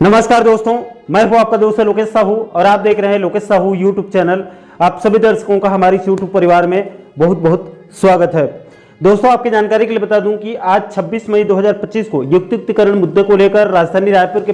नमस्कार दोस्तों, मैं हूं आपका दोस्त लोकेश साहू और आप देख रहे हैं लोकेश साहू यूट्यूब चैनल। आप सभी दर्शकों का हमारी यूट्यूब परिवार में बहुत बहुत स्वागत है। दोस्तों, आपकी जानकारी के लिए बता दूं कि आज 26 मई 2025 को युक्तिकरण मुद्दे को लेकर राजधानी रायपुर के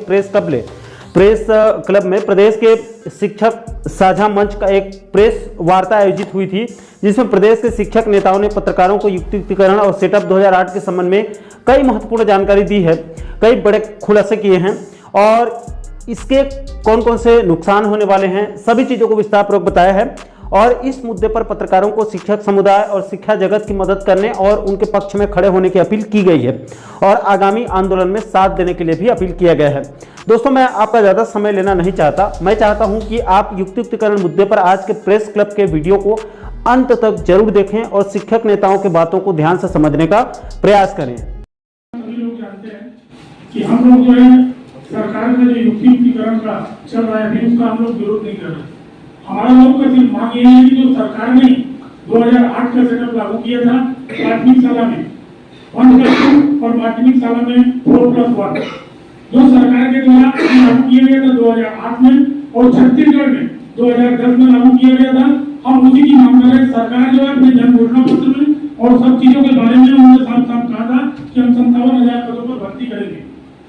प्रेस क्लब में प्रदेश के शिक्षक साझा मंच का एक प्रेस वार्ता आयोजित हुई थी, जिसमें प्रदेश के शिक्षक नेताओं ने पत्रकारों को युक्तिकरण और सेटअप 2008 के संबंध में कई महत्वपूर्ण जानकारी दी है, कई बड़े खुलासे किए हैं और इसके कौन कौन से नुकसान होने वाले हैं, सभी चीज़ों को विस्तारपूर्वक बताया है। और इस मुद्दे पर पत्रकारों को शिक्षक समुदाय और शिक्षा जगत की मदद करने और उनके पक्ष में खड़े होने की अपील की गई है और आगामी आंदोलन में साथ देने के लिए भी अपील किया गया है। दोस्तों, मैं आपका ज़्यादा समय लेना नहीं चाहता। मैं चाहता हूं कि आप युक्तिकरण मुद्दे पर आज के प्रेस क्लब के वीडियो को अंत तक जरूर देखें और शिक्षक नेताओं की बातों को ध्यान से समझने का प्रयास करें। सभी लोग जानते हैं कि हम लोग जो है सरकार का जो युक्तिकरण का चल रहा है अभी उसका हम लोग विरोध नहीं कर रहे। हमारा लोग का सिर्फ मांग ये है कि जो सरकार ने 2008 का सेटअप लागू किया था प्राथमिक शाला में 1+2 और माध्यमिक शाला में 4+1 जो सरकार के द्वारा लागू किया गया था 2008 में और छत्तीसगढ़ में 2010 में लागू किया गया था। हम उसी की मांग कर रहे हैं। सरकार जो है अपने जन घोषणा पत्र में और सब चीजों के बारे में उन्होंने साफ साफ कहा था कि हम 57,000 पदों पर भर्ती करेंगे,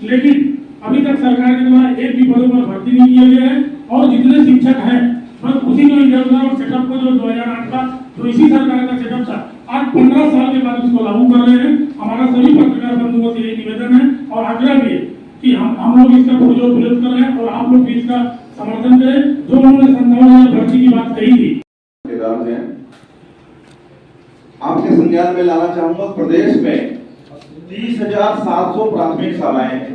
लेकिन अभी तक सरकार के द्वारा एक भी पदों पर भर्ती नहीं किया गया है। और जितने शिक्षक हैं बस उसी को इंटरव्यू सेटअप को जो 2008 का जो इसी सरकार का सेटअप था आज 15 साल के बाद उसको लागू कर रहे हैं। हमारा सभी पत्रकार बंधुओं से यही निवेदन है और आग्रह भी है कि हम लोग इसका पुरजोर विरोध कर रहे हैं और आप लोग भी इसका समर्थन करें। जो उन्होंने 57,000 भर्ती की बात कही थी, आपके संज्ञान में लाना चाहूंगा। प्रदेश में 30,700 प्राथमिक शालाएं हैं।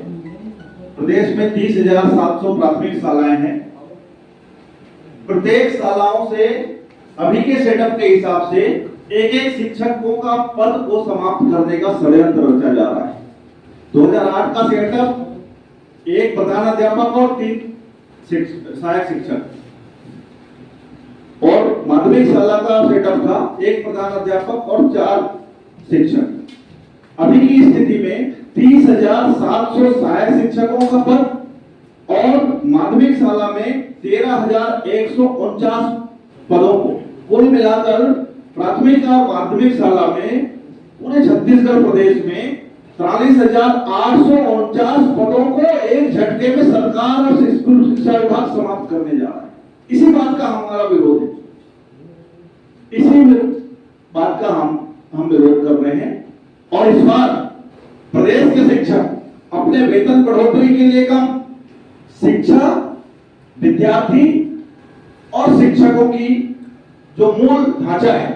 प्रदेश में 30,700 प्राथमिक शालाएं हैं। प्रत्येक शालाओं से अभी के सेटअप के हिसाब से एक शिक्षकों का पद को समाप्त करने का षड्यंत्र रचा जा रहा है। 2008 का सेटअप एक प्रधानाध्यापक और 3 सहायक शिक्षक और माध्यमिक शाला का सेटअप था एक प्रधानाध्यापक और 4 शिक्षक। अभी की स्थिति में 30,700 सहायक शिक्षकों का पद और माध्यमिक शाला में 13,149 पदों को कुल मिलाकर प्राथमिक और माध्यमिक शाला में पूरे छत्तीसगढ़ प्रदेश में 43,849 पदों को एक झटके में सरकार और स्कूल शिक्षा विभाग समाप्त करने जा रहा है। इसी बात का हमारा विरोध है। इसी बात का हम विरोध कर रहे हैं। और इस बार प्रदेश के शिक्षक अपने वेतन बढ़ोतरी के लिए कम, शिक्षा, विद्यार्थी और शिक्षकों की जो मूल ढांचा है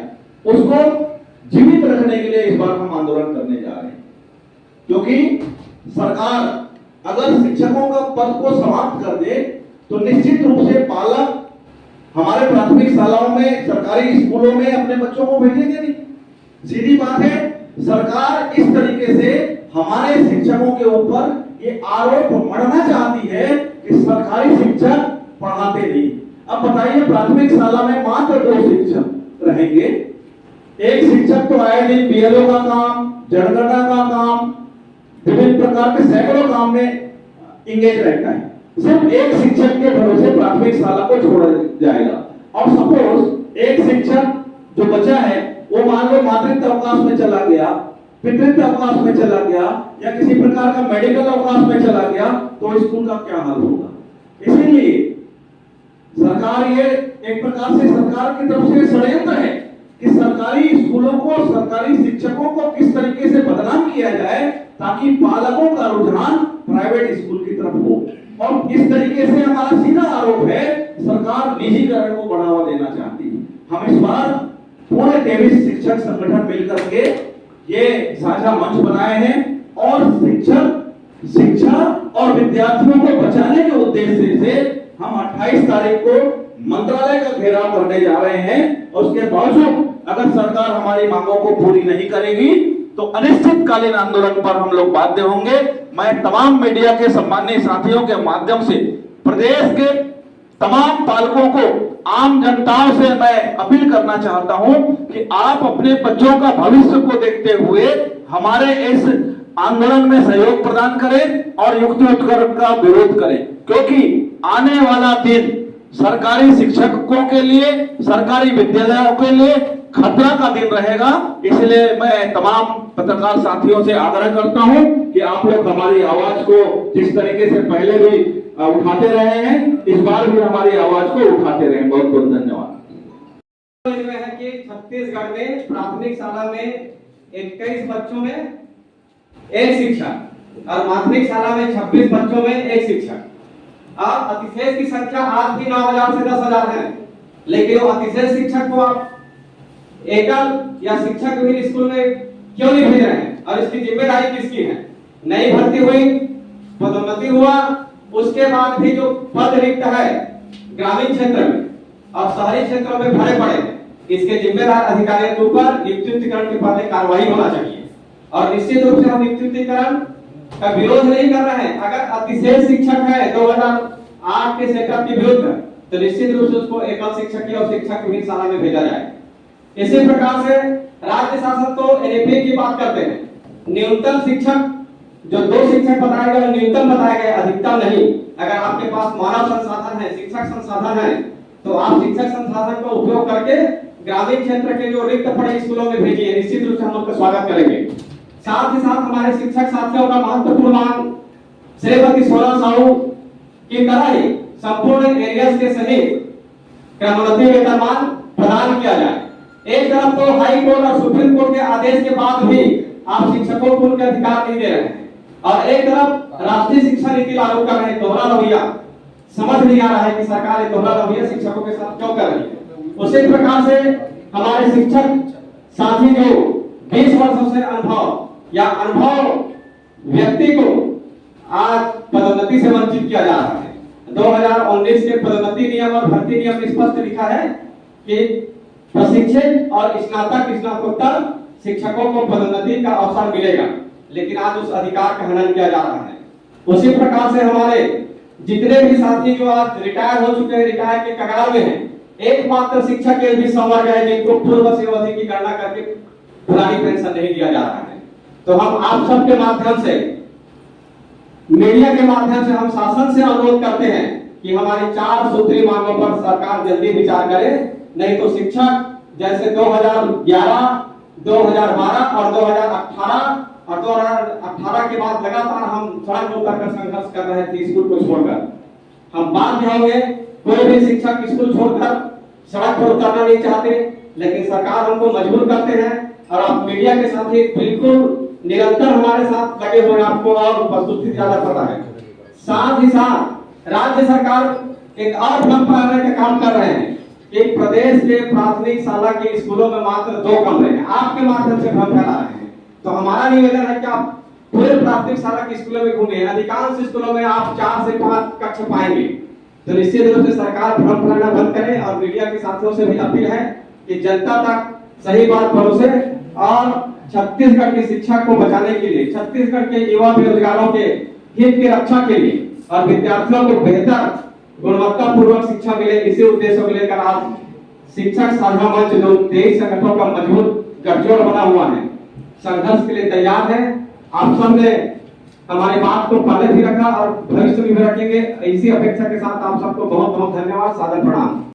उसको जीवित रखने के लिए इस बार हम आंदोलन करने जा रहे हैं। क्योंकि सरकार अगर शिक्षकों का पद को समाप्त कर दे तो निश्चित रूप से पालक हमारे प्राथमिक शालाओं में, सरकारी स्कूलों में अपने बच्चों को भेजेंगे नहीं। सीधी बात है, सरकार इस तरीके से हमारे शिक्षकों के ऊपर ये आरोप मढ़ना चाहती है कि सरकारी शिक्षक पढ़ाते नहीं। अब बताइए, प्राथमिक शाला में मात्र 2 शिक्षक रहेंगे। एक शिक्षक तो आए दिन बीएलओ का काम, जनगणना का काम, विभिन्न प्रकार के सैकड़ों काम में इंगेज रहता है। सिर्फ एक शिक्षक के भरोसे प्राथमिक शाला को छोड़ा जाएगा। और सपोज एक शिक्षक जो बचा है वो मान लो मातृत्व अवकाश में चला गया, पितृत्व अवकाश में चला गया या किसी प्रकार का मेडिकल अवकाश में चला गया तो स्कूल का क्या हाल होगा। इसीलिए सरकार ये एक प्रकार से सरकार की तरफ से षड्यंत्र है कि सरकारी स्कूलों को, सरकारी शिक्षकों को किस तरीके से बदनाम किया जाए ताकि पालकों का रुझान प्राइवेट स्कूल की तरफ हो। और इस तरीके से हमारा सीधा आरोप है सरकार निजीकरण को बढ़ावा देना चाहती है। हम इस बार पूरे 23 शिक्षक संगठन मिलकर के ये साझा मंच बनाए हैं और शिक्षा और विद्यार्थियों को बचाने के उद्देश्य से हम 28 तारीख को मंत्रालय का घेराव करने जा रहे हैं। और उसके बावजूद अगर सरकार हमारी मांगों को पूरी नहीं करेगी तो अनिश्चितकालीन आंदोलन पर हम लोग बाध्य होंगे। मैं तमाम मीडिया के सम्माननीय साथियों के माध्यम से प्रदेश के तमाम पालकों को, आम जनताओं से मैं अपील करना चाहता हूं कि आप अपने बच्चों का भविष्य को देखते हुए हमारे इस आंदोलन में सहयोग प्रदान करें और युक्ति उत्कर्ष का विरोध करें, क्योंकि आने वाला दिन सरकारी शिक्षकों के लिए, सरकारी विद्यालयों के लिए खतरा का दिन रहेगा। इसलिए मैं तमाम पत्रकार साथियों से आग्रह करता हूं कि आप लोग हमारी आवाज को जिस तरीके से पहले भी उठाते रहे हैं, इस बार भी हमारी आवाज को उठाते रहें। बहुत बहुत धन्यवाद। है कि छत्तीसगढ़ में प्राथमिक शाला में 21 बच्चों में एक शिक्षक और माध्यमिक शाला में 26 बच्चों में एक शिक्षक। अब अतिशेष की संख्या आज भी 9000 से 10000 है, लेकिन वो अतिशेष शिक्षक को आप एकल या शिक्षक विहीन स्कूल में क्यों नहीं भेज रहे हैं, और इसकी जिम्मेदारी किसकी है? नई भर्ती हुई, पदोन्नति हुआ, उसके बाद भी जो पद रिक्त है ग्रामीण क्षेत्र में और शहरी क्षेत्रों में भरे पड़े, इसके जिम्मेदार अधिकारियों के ऊपर नियुक्तिकरण के पहले कार्रवाई होना चाहिए। और निश्चित रूप से हम नियुक्तिकरण का विरोध नहीं कर रहे हैं। अगर अतिशेष शिक्षक है 2008 के सेटअप के विरुद्ध, तो निश्चित रूप से उसको एकल शिक्षक की और शिक्षक विहीन शाला में भेजा जाए। इसी प्रकार से राज्य शासन तो एनएपी की बात करते हैं, न्यूनतम शिक्षक जो 2 शिक्षक बताए गए, न्यूनतम बताए गए, अधिकतम नहीं। अगर आपके पास मानव संसाधन है, शिक्षक संसाधन है, तो आप शिक्षक संसाधन का उपयोग करके ग्रामीण क्षेत्र के जो रिक्त पड़े स्कूलों में भेजिए। निश्चित रूप से हम उनका स्वागत करेंगे। साथ ही साथ हमारे शिक्षक साथियों का महत्वपूर्ण मांग श्रीमती सोना साहू की तरह ही संपूर्ण एरियाज के सहित क्रमोन्नति वेतनमान प्रदान किया जाए। एक तरफ तो हाई कोर्ट और सुप्रीम कोर्ट के आदेश के बाद भी आप शिक्षकों को उनके अधिकार नहीं दे रहे हैं, और एक तरफ राष्ट्रीय शिक्षा नीति लागू कर रहे हैं। दोहरा रवैया समझ नहीं आ रहा है कि सरकार दोहरा रवैया शिक्षकों के साथ क्यों कर रही है। उसी प्रकार से हमारे शिक्षक साथी जो 20 वर्षों से अनुभव व्यक्ति को आज पदोन्नति से वंचित किया जा रहा है। 2019 के पदोन्नति नियम और भर्ती नियम में स्पष्ट लिखा है कि प्रशिक्षित और स्नातकोत्तर शिक्षकों को पदोन्नति का अवसर मिलेगा, लेकिन आज उस अधिकार का हनन किया जा रहा है। उसी प्रकार से हमारे जितने भी साथी जो आज रिटायर हो चुके हैं, रिटायर के कगार में हैं, एकमात्र शिक्षक के भी संवर्ग है जिनको पूर्व सेवावधि की गणना करके पुरानी पेंशन नहीं दिया जा रहा है। तो हम आप सबके माध्यम से, मीडिया के माध्यम से हम शासन से अनुरोध करते हैं कि हमारी 4 सूत्री मांगों पर सरकार जल्दी विचार करे, नहीं तो शिक्षक जैसे 2011, 2012 और 2018 के बाद लगातार हम सड़क पर उतरकर संघर्ष कर रहे थे स्कूल को छोड़कर। हम बात होंगे, कोई भी शिक्षक स्कूल छोड़कर सड़क पर उतरना नहीं चाहते, लेकिन सरकार हमको मजबूर करते हैं। और आप मीडिया के साथ ही बिल्कुल निरंतर हमारे साथ लगे हुए, आपको और उपस्थिति ज्यादा पता है। साथ ही साथ राज्य सरकार एक और भ्रम फैलाने का काम कर रहे हैं कि प्रदेश के प्राथमिक शाला के स्कूलों में मात्र 2 कमरे हैं, आपके माध्यम से भ्रम फैला रहे हैं। तो हमारा निवेदन है कि आप पूरे प्राथमिक शाला के स्कूलों में घूमिए, अधिकांश स्कूलों में आप 4 से 5 कक्ष पाएंगे। तो निश्चित रूप से सरकार भ्रम फैलाना बंद करे, और मीडिया के साथियों से भी अपील है कि जनता तक सही बात पहुंचे और छत्तीसगढ़ की शिक्षा को बचाने के लिए, छत्तीसगढ़ के युवा बेरोजगारों के हित की रक्षा के लिए और विद्यार्थियों को बेहतर गुणवत्तापूर्वक शिक्षा मिले, इसी उद्देश्य को लेकर आज शिक्षक साझा मंच जो 23 संगठनों का मजबूत गठजोड़ बना हुआ है, संघर्ष के लिए तैयार है। आप सबने हमारी बात को पहले भी रखा और भविष्य में भी रखेंगे। इसी अपेक्षा के साथ आप सबको बहुत बहुत धन्यवाद, सादर प्रणाम।